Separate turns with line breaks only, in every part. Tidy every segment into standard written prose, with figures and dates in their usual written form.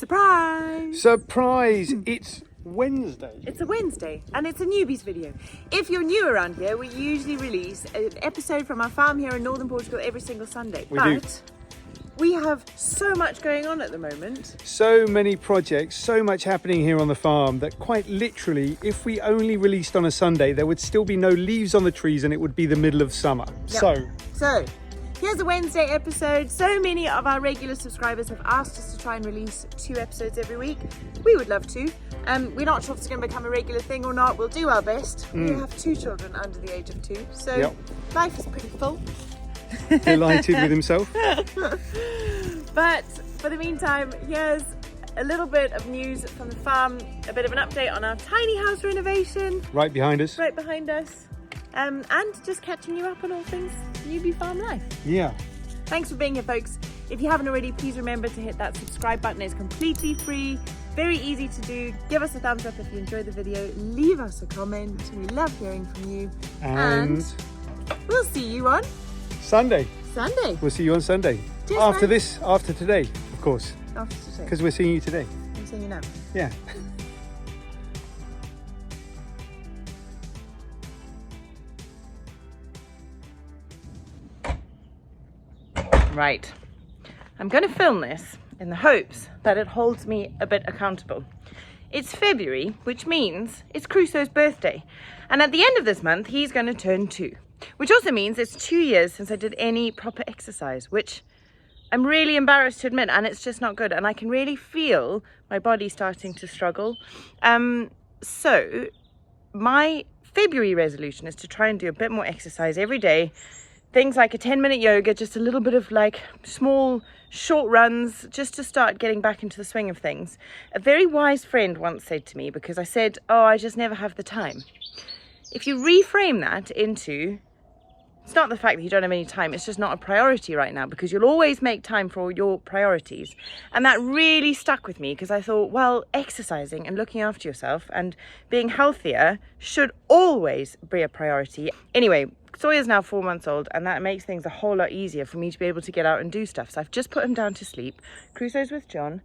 Surprise!
Surprise! It's Wednesday.
It's a Wednesday and it's a newbies video. If you're new around here, we usually release an episode from our farm here in northern Portugal every single Sunday. But we have so much going on at the moment.
So many projects, so much happening here on the farm that quite literally, if we only released on a Sunday, there would still be no leaves on the trees and it would be the middle of summer.
Yep. So here's a Wednesday episode. So many of our regular subscribers have asked us to try and release 2 episodes every week. We would love to. We're not sure if it's going to become a regular thing or not. We'll do our best. We have 2 children under the age of 2, so life is pretty full.
Delighted with himself.
But for the meantime, here's a little bit of news from the farm, a bit of an update on our tiny house renovation.
Right behind us.
Right behind us. And just catching you up on all things newbie farm life.
Yeah.
Thanks for being here, folks. If you haven't already, please remember to hit that subscribe button. It's completely free, very easy to do. Give us a thumbs up if you enjoyed the video. Leave us a comment. We love hearing from you. And we'll see you on
Sunday. We'll see you on Sunday.
Cheers,
after today, of course.
After today.
Because we're seeing you today.
I'm seeing you now.
Yeah.
Right. I'm going to film this in the hopes that it holds me a bit accountable. It's February, which means it's Crusoe's birthday. And at the end of this month, he's going to turn 2. Which also means it's 2 years since I did any proper exercise, which I'm really embarrassed to admit, and it's just not good. And I can really feel my body starting to struggle. So my February resolution is to try and do a bit more exercise every day. Things like a 10-minute yoga, just a little bit of like small, short runs, just to start getting back into the swing of things. A very wise friend once said to me, because I said, oh, I just never have the time. If you reframe that into, it's not the fact that you don't have any time, it's just not a priority right now, because you'll always make time for your priorities. And that really stuck with me, because I thought, well, exercising and looking after yourself and being healthier should always be a priority. Anyway, Sawyer's now 4 months old, and that makes things a whole lot easier for me to be able to get out and do stuff. So I've just put him down to sleep. Crusoe's with John,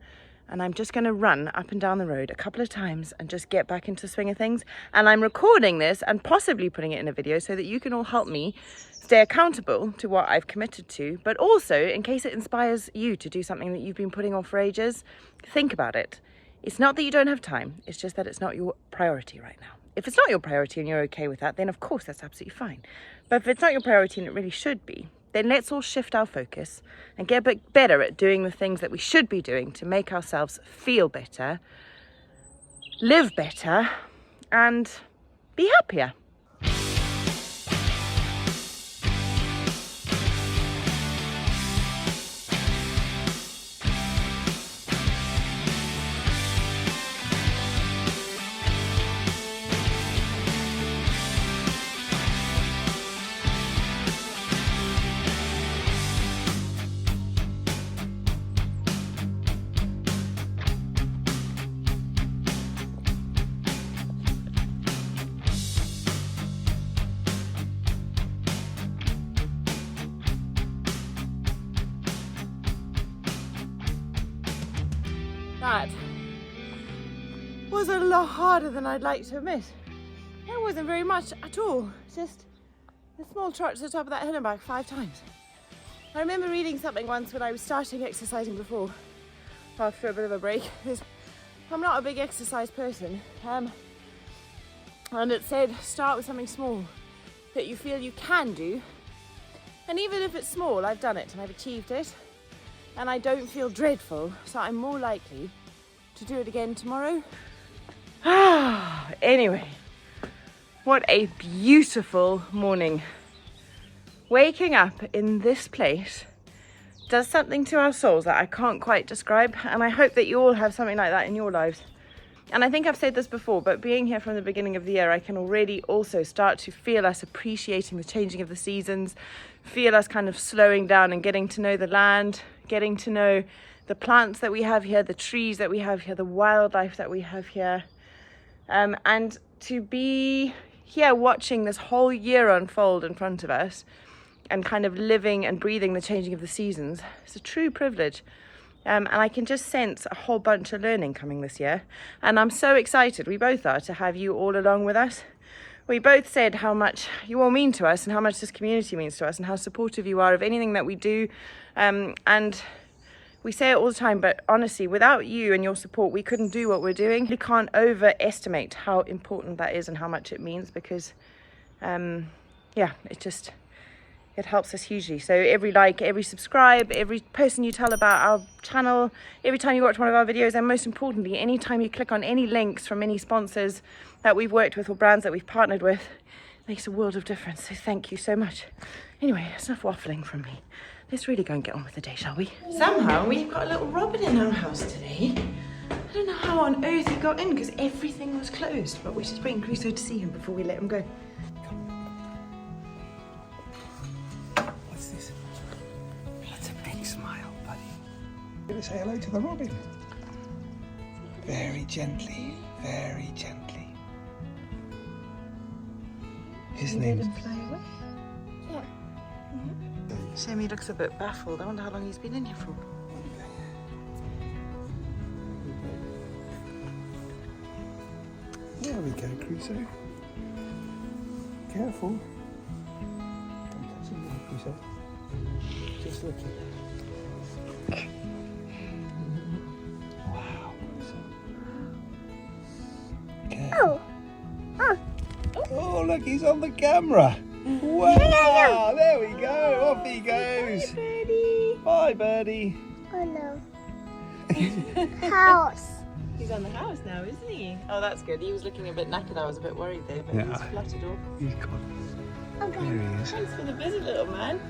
and I'm just going to run up and down the road a couple of times and just get back into the swing of things. And I'm recording this and possibly putting it in a video so that you can all help me stay accountable to what I've committed to, but also in case it inspires you to do something that you've been putting off for ages, think about it. It's not that you don't have time, it's just that it's not your priority right now. If it's not your priority and you're okay with that, then of course that's absolutely fine. But if it's not your priority and it really should be, then let's all shift our focus and get a bit better at doing the things that we should be doing to make ourselves feel better, live better, and be happier. That was a lot harder than I'd like to admit. That wasn't very much at all. Just a small trot to the top of that hill and back 5 times. I remember reading something once when I was starting exercising before, after a bit of a break. I'm not a big exercise person. And it said start with something small that you feel you can do. And even if it's small, I've done it and I've achieved it. And I don't feel dreadful, so I'm more likely to do it again tomorrow. Anyway, what a beautiful morning. Waking up in this place does something to our souls that I can't quite describe, and I hope that you all have something like that in your lives. And I think I've said this before, but being here from the beginning of the year, I can already also start to feel us appreciating the changing of the seasons, feel us kind of slowing down and getting to know the land, getting to know the plants that we have here, the trees that we have here, the wildlife that we have here. And to be here watching this whole year unfold in front of us and kind of living and breathing the changing of the seasons is a true privilege. And I can just sense a whole bunch of learning coming this year. And I'm so excited, we both are, to have you all along with us. We both said how much you all mean to us and how much this community means to us and how supportive you are of anything that we do. And we say it all the time, but honestly, without you and your support, we couldn't do what we're doing. We can't overestimate how important that is and how much it means, because, yeah, it helps us hugely. So every like, every subscribe, every person you tell about our channel, every time you watch one of our videos, and most importantly, anytime you click on any links from any sponsors that we've worked with or brands that we've partnered with, makes a world of difference. So thank you so much. Anyway, it's enough waffling from me. Let's really go and get on with the day, shall we? Somehow we've got a little robin in our house today. I don't know how on earth he got in because everything was closed, but we're just waiting Crusoe to see him before we let him go.
What's this? That's a big smile, buddy. I'm gonna say hello to the robin. Very gently, very gently. His name's...
Fly away? Yeah. Sammy looks a bit baffled. I wonder how long he's been in here for.
There we go, Crusoe. Careful. Don't touch him now, Crusoe. Just looking. Wow, Crusoe. Careful. Oh, look, he's on the camera. Wow, there we go. Off he goes.
Bye, birdie.
Bye, birdie.
Oh no. House.
He's on the house now, isn't he? Oh, that's good. He was looking a bit knackered. I was a bit worried there, but he's fluttered off.
He's gone.
Okay.
There he is.
Thanks for the visit, little man.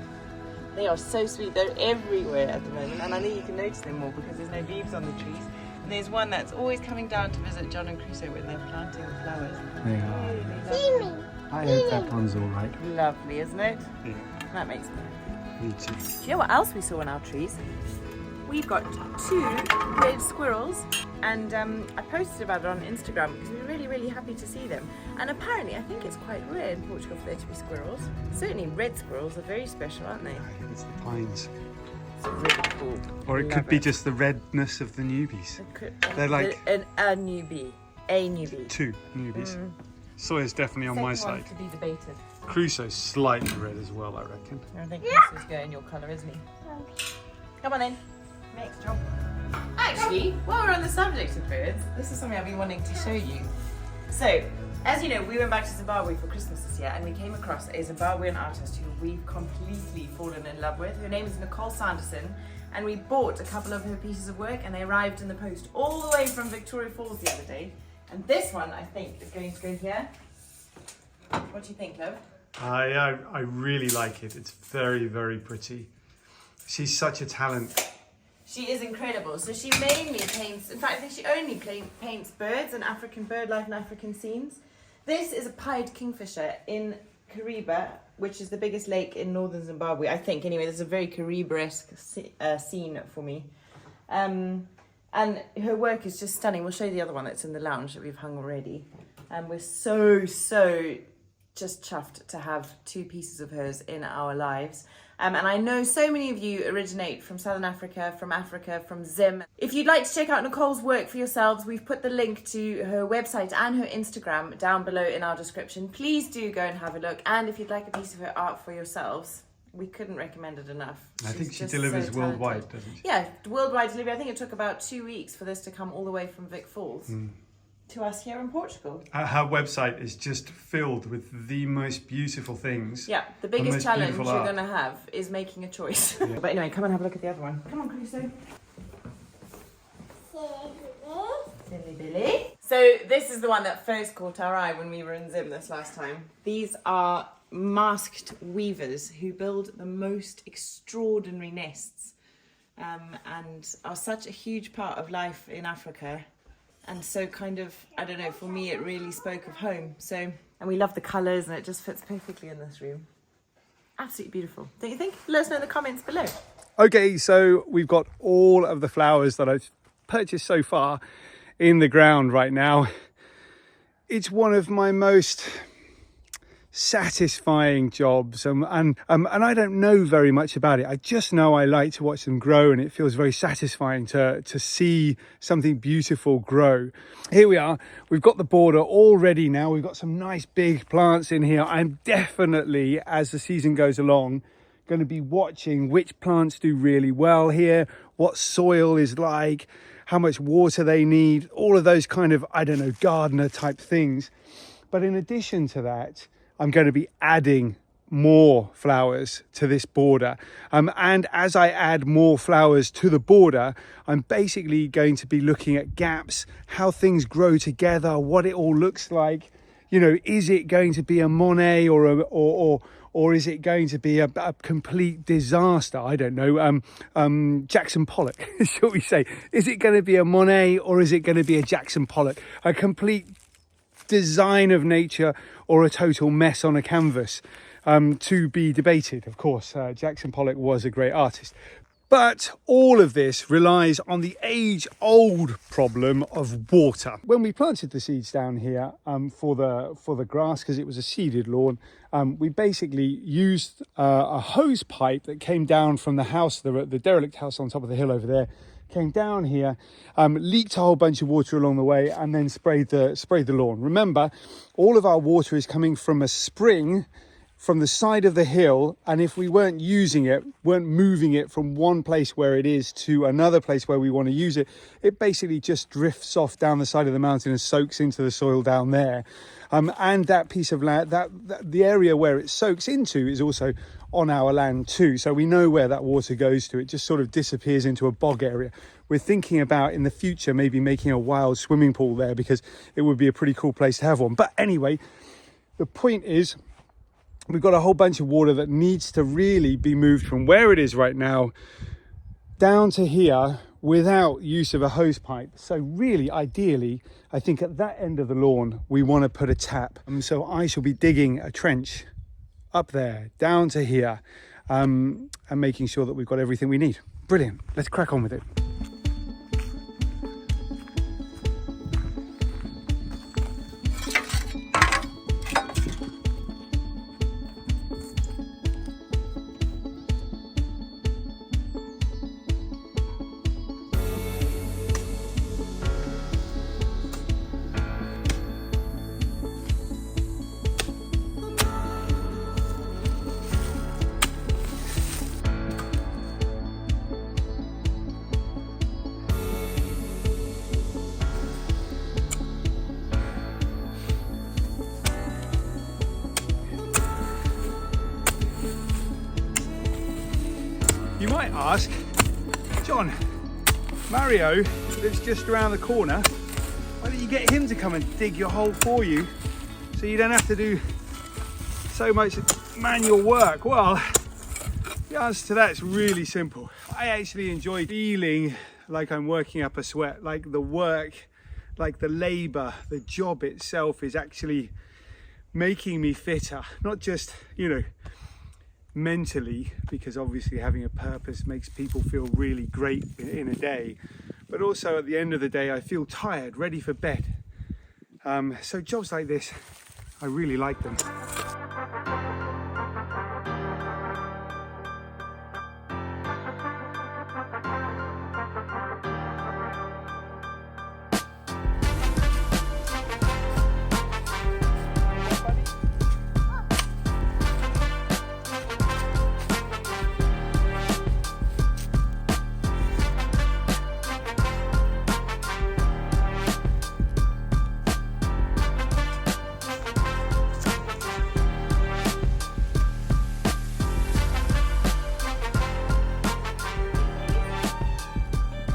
They are so sweet. They're everywhere at the moment, and I know you can notice them more because there's no leaves on the trees. And there's one that's always coming down to visit John and Crusoe when they're planting the flowers.
They are.
See me.
I hope that one's all right.
Lovely, isn't it?
Yeah.
That makes me happy.
Me too.
Do you know what else we saw on our trees? We've got 2 red squirrels, and I posted about it on Instagram because we were really, really happy to see them. And apparently, I think it's quite rare in Portugal for there to be squirrels. Certainly, red squirrels are very special, aren't they?
I think it's the pines.
It's really cool.
Or it could be just the redness of the newbies. They're like
a newbie. A newbie.
2 newbies. Sawyer's definitely on my side.
To be debated.
Crusoe's slightly red as well, I reckon.
I think Crusoe's going your colour, isn't he? Come on then. Next job. Actually, while we're on the subject of birds, this is something I've been wanting to show you. So, as you know, we went back to Zimbabwe for Christmas this year, and we came across a Zimbabwean artist who we've completely fallen in love with. Her name is Nicole Sanderson, and we bought a couple of her pieces of work, and they arrived in the post all the way from Victoria Falls the other day. And this one, I think, is going to go here. What do you think, love?
I really like it. It's very, very pretty. She's such a talent.
She is incredible. So she mainly paints, in fact, I think she only paints birds and African bird life and African scenes. This is a pied kingfisher in Kariba, which is the biggest lake in northern Zimbabwe, I think. Anyway, this is a very Kariba-esque scene for me. And her work is just stunning. We'll show you the other one that's in the lounge that we've hung already. And we're so just chuffed to have 2 pieces of hers in our lives. And I know so many of you originate from Southern Africa, from Zim. If you'd like to check out Nicole's work for yourselves, we've put the link to her website and her Instagram down below in our description. Please do go and have a look. And if you'd like a piece of her art for yourselves, we couldn't recommend it enough.
I think she delivers worldwide, doesn't she?
Yeah, worldwide delivery. I think it took about 2 weeks for this to come all the way from Vic Falls to us here in Portugal.
Her website is just filled with the most beautiful things.
Yeah, the biggest challenge you're
art.
going to have is making a choice. Yeah. But anyway, come and have a look at the other one. Come on, Crusoe. Silly Billy. So this is the one that first caught our eye when we were in Zim this last time. These are masked weavers who build the most extraordinary nests and are such a huge part of life in Africa. And so kind of, I don't know, for me it really spoke of home. So, and we love the colours and it just fits perfectly in this room. Absolutely beautiful, don't you think? Let us know in the comments below.
Okay, so we've got all of the flowers that I've purchased so far in the ground right now. It's one of my most satisfying jobs, and I don't know very much about it. I just know I like to watch them grow, and it feels very satisfying to see something beautiful grow. Here we are, we've got the border all ready now. We've got some nice big plants in here. I'm definitely, as the season goes along, going to be watching which plants do really well here, what soil is like, how much water they need, all of those kind of, I don't know, gardener type things. But in addition to that, I'm going to be adding more flowers to this border. And as I add more flowers to the border, I'm basically going to be looking at gaps, how things grow together, what it all looks like. You know, is it going to be a Monet or is it going to be a complete disaster? I don't know. Jackson Pollock, shall we say? Is it going to be a Monet or is it going to be a Jackson Pollock? A complete design of nature or a total mess on a canvas, to be debated. Of course, Jackson Pollock was a great artist. But all of this relies on the age-old problem of water. When we planted the seeds down here for the grass, because it was a seeded lawn, we basically used a hose pipe that came down from the house, the derelict house on top of the hill over there, came down here, leaked a whole bunch of water along the way, and then sprayed the lawn. Remember, all of our water is coming from a spring from the side of the hill, and if we weren't using it, weren't moving it from one place where it is to another place where we want to use it, it basically just drifts off down the side of the mountain and soaks into the soil down there. And that piece of land, the area where it soaks into is also on our land too. So we know where that water goes to. It just sort of disappears into a bog area. We're thinking about in the future maybe making a wild swimming pool there, because it would be a pretty cool place to have one. But anyway, the point is, we've got a whole bunch of water that needs to really be moved from where it is right now down to here without use of a hose pipe. So really, ideally, I think at that end of the lawn, we want to put a tap. So I shall be digging a trench up there, down to here, and making sure that we've got everything we need. Brilliant. Let's crack on with it. You might ask, John, Mario lives just around the corner. Why don't you get him to come and dig your hole for you so you don't have to do so much manual work? Well, the answer to that is really simple. I actually enjoy feeling like I'm working up a sweat, like the work, like the labor, the job itself is actually making me fitter, not just, you know, mentally, because obviously having a purpose makes people feel really great in a day, but also at the end of the day I feel tired, ready for bed. So jobs like this, I really like them.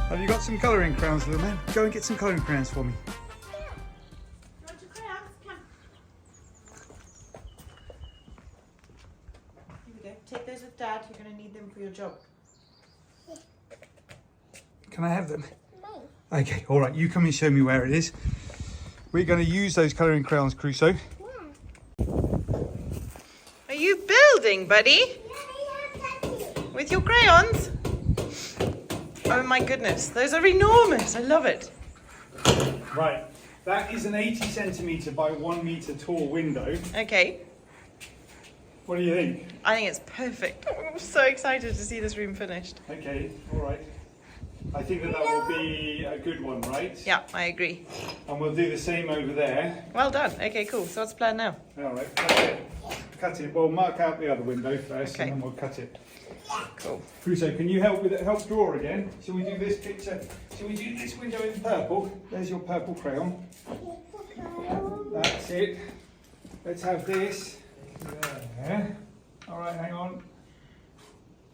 Have you got some colouring crayons, little man? Go and get some colouring crayons for me.
Want your crayons? Come. Here we go. Take those with Dad. You're going to need them for your job.
Can I have them?
No.
Okay, all right, you come and show me where it is. We're going to use those colouring crayons, Crusoe.
Are you building, buddy? With your crayons? Oh my goodness, those are enormous. I love it.
Right, that is an 80 centimetre by 1 metre tall window.
Okay.
What do you think?
I think it's perfect. I'm so excited to see this room finished.
Okay, all right. I think that will be a good one, right?
Yeah, I agree.
And we'll do the same over there.
Well done. Okay, cool. So what's the plan now?
All right, cut it. Cut it. Well, mark out the other window first,
Okay.
and then we'll cut it.
Cool.
Crusoe, can you help with it? Help draw again? Shall we do this picture? Shall we do this window in purple? There's your purple crayon. That's it. Let's have this. There. All right, hang on.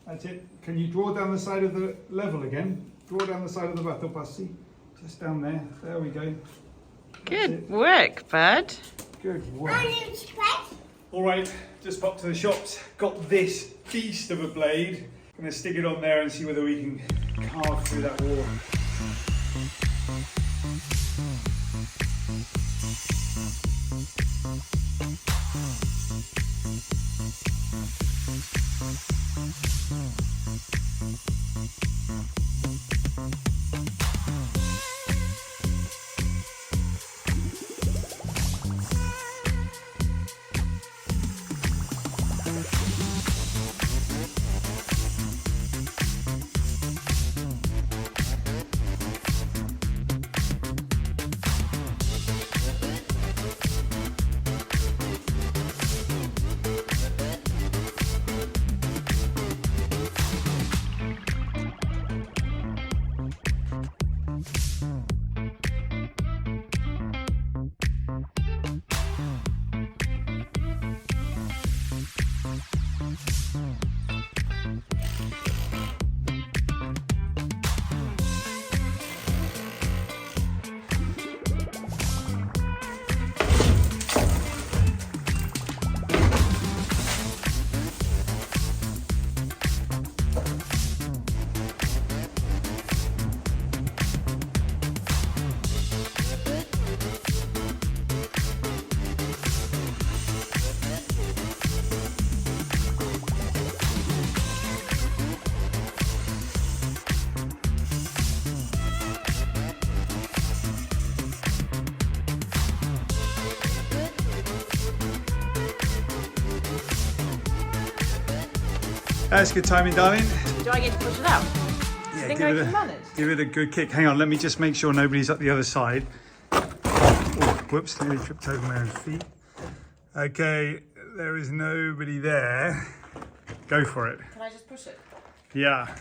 That's it. Can you draw down the side of the level again? Draw down the side of the bateau passi. Just down there. There we go.
Good work, bud.
Good work. All right, just popped to the shops. Got this beast of a blade. Gonna stick it on there and see whether we can carve through that wall. That's good timing, darling.
Do I get to push it out?
Yeah,
Think I can manage?
give it a good kick. Hang on, let me just make sure nobody's at the other side. Oh, whoops, nearly tripped over my own feet. Okay, there is nobody there. Go for it.
Can I just push it?
Yeah.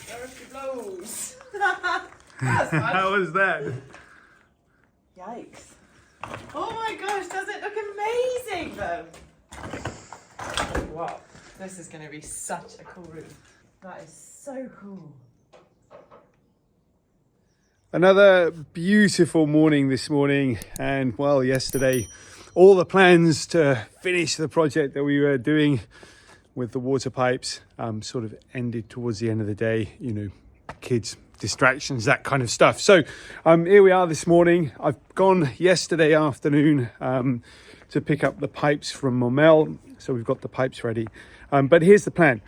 There she blows.
How was that?
Yikes. Oh my gosh, does it look amazing though? Wow, this is going to be such a cool room. That is so cool.
Another beautiful morning this morning, and well, yesterday all the plans to finish the project that we were doing with the water pipes sort of ended towards the end of the day. You know, kids, distractions, that kind of stuff. So here we are this morning. I've gone yesterday afternoon to pick up the pipes from Momel, so we've got the pipes ready. But here's the plan.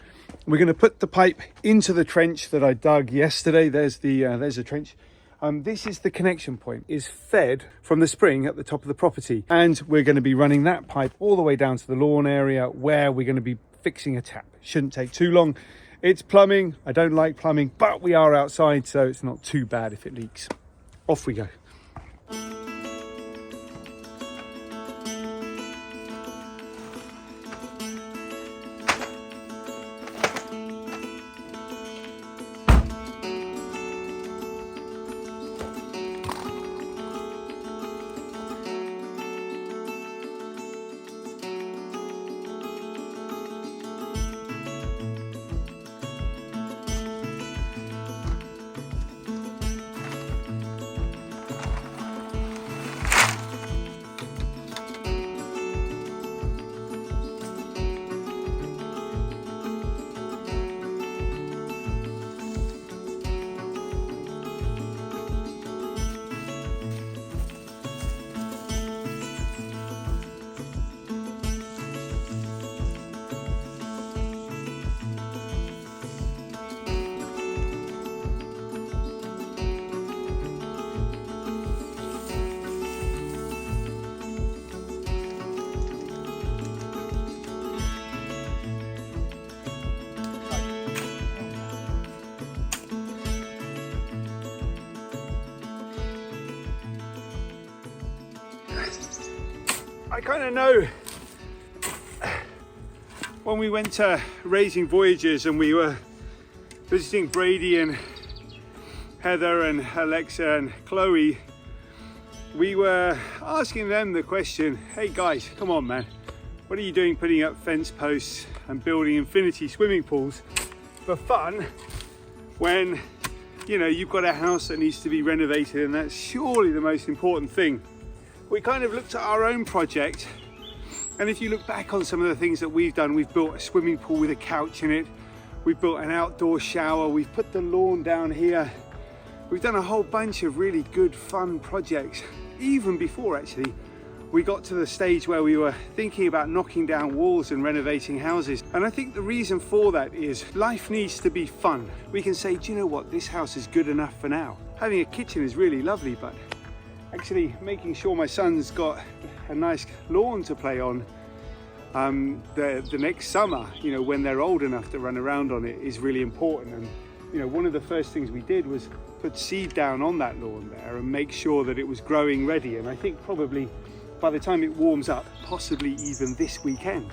We're going to put the pipe into the trench that I dug yesterday. There's the trench. This is the connection point, is fed from the spring at the top of the property, and we're going to be running that pipe all the way down to the lawn area where we're going to be fixing a tap. Shouldn't take too long. It's plumbing. I don't like plumbing, but we are outside, so it's not too bad if it leaks. Off we go. I kind of know when we went to Raising Voyages and we were visiting Brady and Heather and Alexa and Chloe, we were asking them the question, hey guys, come on man, what are you doing putting up fence posts and building infinity swimming pools for fun when, you know, you've got a house that needs to be renovated, and that's surely the most important thing. We kind of looked at our own project, and if you look back on some of the things that we've done, we've built a swimming pool with a couch in it, we've built an outdoor shower, we've put the lawn down here, we've done a whole bunch of really good fun projects, even before actually we got to the stage where we were thinking about knocking down walls and renovating houses. And I think the reason for that is life needs to be fun. We can say, do you know what, this house is good enough for now. Having a kitchen is really lovely, but actually making sure my son's got a nice lawn to play on the next summer, you know, when they're old enough to run around on it, is really important. And you know, one of the first things we did was put seed down on that lawn there and make sure that it was growing ready. And I think probably by the time it warms up, possibly even this weekend,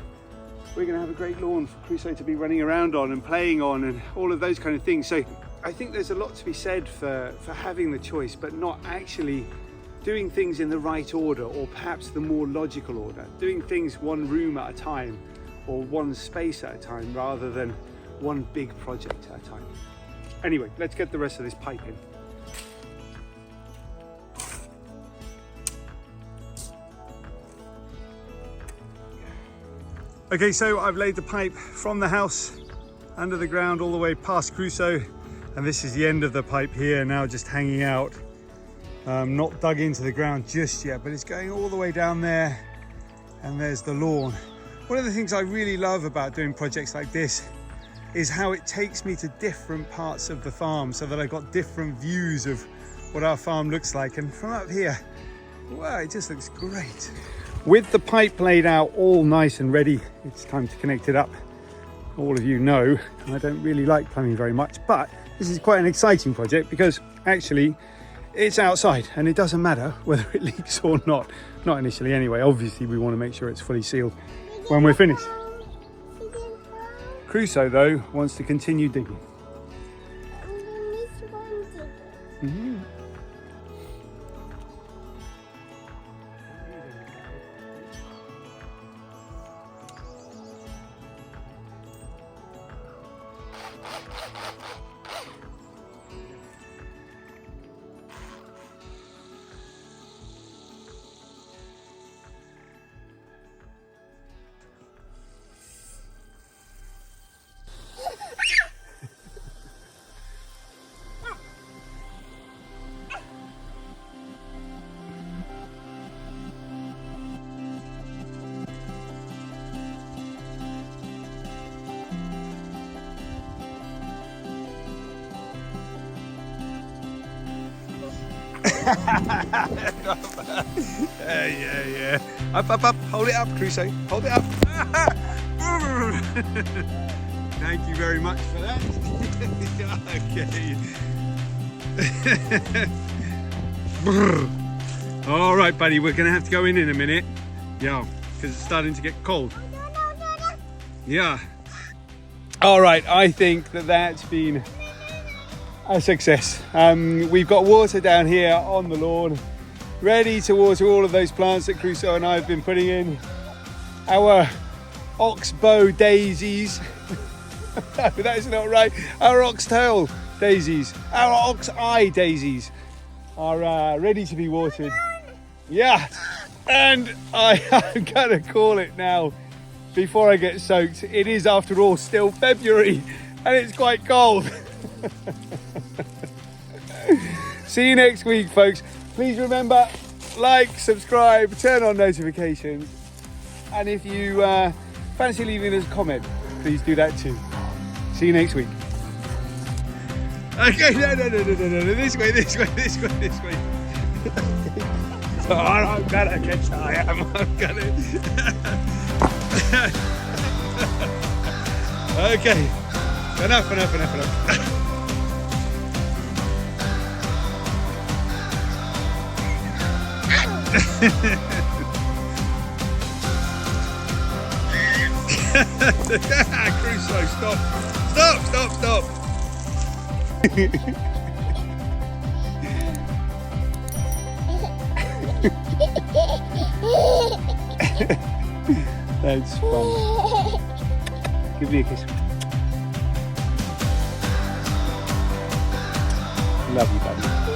we're going to have a great lawn for Crusoe to be running around on and playing on and all of those kind of things. So I think there's a lot to be said for having the choice, but not actually doing things in the right order, or perhaps the more logical order, doing things one room at a time or one space at a time rather than one big project at a time. Anyway, let's get the rest of this pipe in. Okay, so I've laid the pipe from the house under the ground all the way past Crusoe, and this is the end of the pipe here now, just hanging out. Not dug into the ground just yet, but it's going all the way down there, and there's the lawn. One of the things I really love about doing projects like this is how it takes me to different parts of the farm, so that I've got different views of what our farm looks like. And from up here, wow, it just looks great. With the pipe laid out all nice and ready, it's time to connect it up. All of you know I don't really like plumbing very much, but this is quite an exciting project because actually it's outside and it doesn't matter whether it leaks or not. Not initially anyway. Obviously we want to make sure it's fully sealed when we're finished. Crusoe though wants to continue digging. Mm-hmm. Yeah. Up. Hold it up, Crusoe. Hold it up. Thank you very much for that. Okay. All right, buddy. We're going to have to go in a minute. Yeah, because it's starting to get cold. Yeah. All right. I think that's been a success. We've got water down here on the lawn, ready to water all of those plants that Crusoe and I have been putting in. Our oxbow daisies, no, that's not right, our oxtail daisies, our ox-eye daisies are ready to be watered. Yeah, and I'm gonna call it now before I get soaked. It is after all still February and it's quite cold. See you next week, folks. Please remember, like, subscribe, turn on notifications, and if you fancy leaving us a comment, please do that too. See you next week. Okay, no, this way. Oh, I'm gonna get tired. I'm gonna. Okay, enough. Crusoe, stop. Stop, stop, stop. That's fun. Give me a kiss. Love you, buddy.